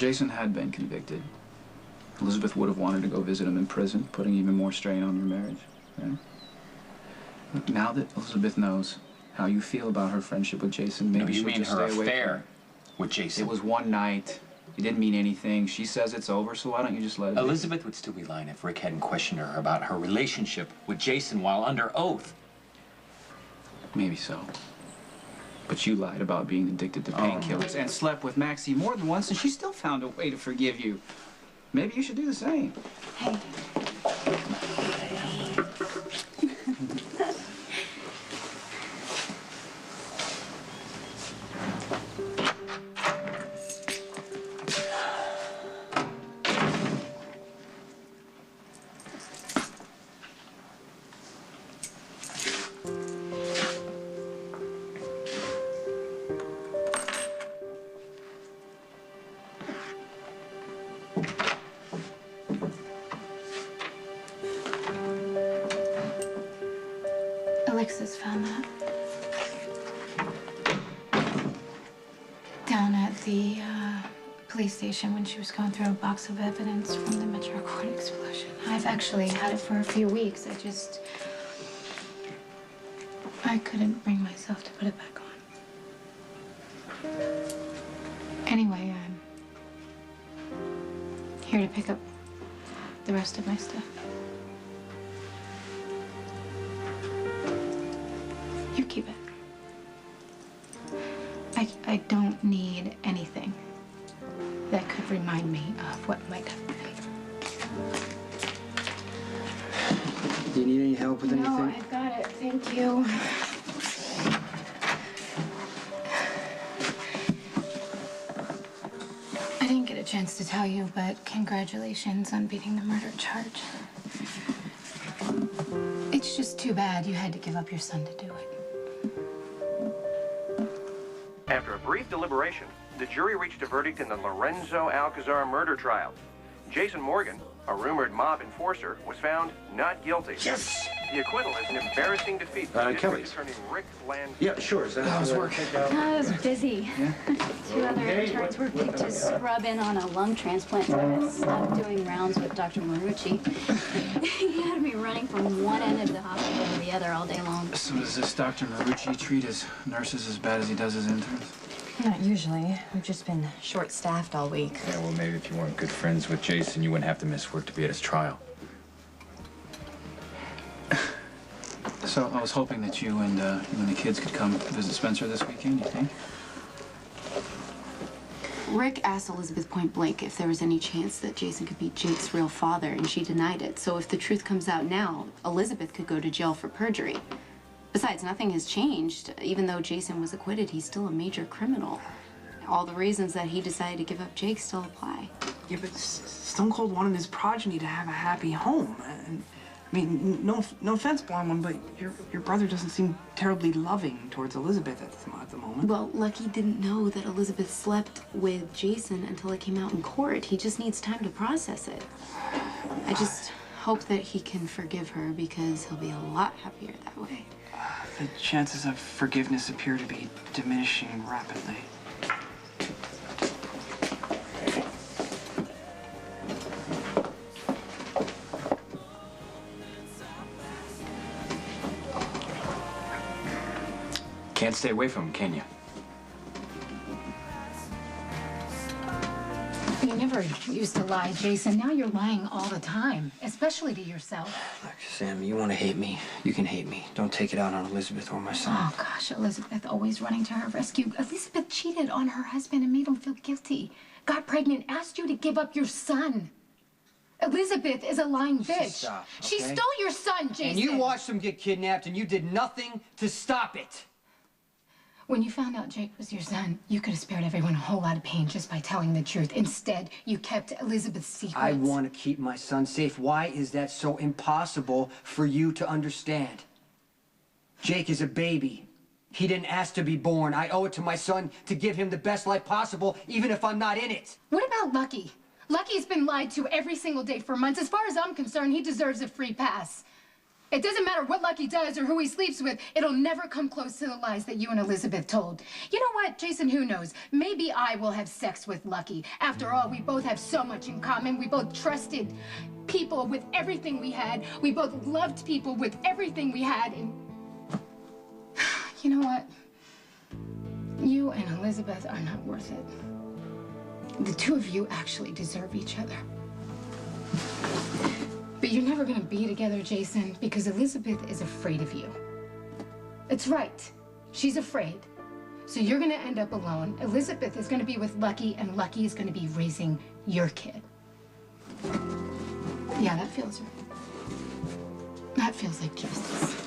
Jason had been convicted. Elizabeth would have wanted to go visit him in prison, putting even more strain on your marriage. Right? Look, now that Elizabeth knows how you feel about her friendship with Jason, maybe she'll just stay away from affair with Jason. It was one night. It didn't mean anything. She says it's over, so why don't you just let it be? Elizabeth would still be lying if Rick hadn't questioned her about her relationship with Jason while under oath. Maybe so. But you lied about being addicted to painkillers and slept with Maxie more than once, and she still found a way to forgive you. Maybe you should do the same. Hey. Alexis found that. Down at the police station when she was going through a box of evidence from the Metro Court explosion. I've actually had it for a few weeks. I couldn't bring myself to put it back on. Anyway, I'm here to pick up the rest of my stuff. You keep it. I don't need anything that could remind me of what might have been. Do you need any help with anything? No, I've got it. Thank you. I didn't get a chance to tell you, but congratulations on beating the murder charge. It's just too bad you had to give up your son to do it. After a brief deliberation, the jury reached a verdict in the Lorenzo Alcazar murder trial. Jason Morgan, a rumored mob enforcer, was found not guilty. Yes! The acquittal is an embarrassing defeat for district Kelly's. attorney Rick Land. Yeah, sure. Is that how's work? I was busy. Yeah? Two other interns were picked to scrub in on a lung transplant, so I stopped doing rounds with Dr. Marucci. He had me running from one end of the hospital to the other all day long. So does this Dr. Marucci treat his nurses as bad as he does his interns? Not usually. We've just been short-staffed all week. Yeah, well, maybe if you weren't good friends with Jason, you wouldn't have to miss work to be at his trial. So I was hoping that you and the kids could come visit Spencer this weekend, you think? Rick asked Elizabeth point blank if there was any chance that Jason could be Jake's real father, and she denied it. So if the truth comes out now, Elizabeth could go to jail for perjury. Besides, nothing has changed. Even though Jason was acquitted, he's still a major criminal. All the reasons that he decided to give up Jake still apply. Yeah, but Stone Cold wanted his progeny to have a happy home. And, I mean, no offense, Blonde One, but your brother doesn't seem terribly loving towards Elizabeth at the moment. Well, Lucky didn't know that Elizabeth slept with Jason until it came out in court. He just needs time to process it. I just hope that he can forgive her because he'll be a lot happier that way. The chances of forgiveness appear to be diminishing rapidly. Can't stay away from him, can you? You never used to lie, Jason. Now you're lying all the time, especially to yourself. Look, Sam, you want to hate me, you can hate me. Don't take it out on Elizabeth or my son. Oh, gosh, Elizabeth always running to her rescue. Elizabeth cheated on her husband and made him feel guilty. Got pregnant, asked you to give up your son. Elizabeth is a lying bitch. Stop, okay? She stole your son, Jason. And you watched him get kidnapped, and you did nothing to stop it. When you found out Jake was your son, you could have spared everyone a whole lot of pain just by telling the truth. Instead, you kept Elizabeth's secrets. I want to keep my son safe. Why is that so impossible for you to understand? Jake is a baby. He didn't ask to be born. I owe it to my son to give him the best life possible, even if I'm not in it. What about Lucky? Lucky's been lied to every single day for months. As far as I'm concerned, he deserves a free pass. It doesn't matter what Lucky does or who he sleeps with. It'll never come close to the lies that you and Elizabeth told. You know what, Jason, who knows? Maybe I will have sex with Lucky. After all, we both have so much in common. We both trusted people with everything we had. We both loved people with everything we had. And you know what? You and Elizabeth are not worth it. The two of you actually deserve each other. But you're never gonna be together, Jason, because Elizabeth is afraid of you. It's right. She's afraid. So you're gonna end up alone. Elizabeth is gonna be with Lucky, and Lucky is gonna be raising your kid. Yeah, that feels right. That feels like justice.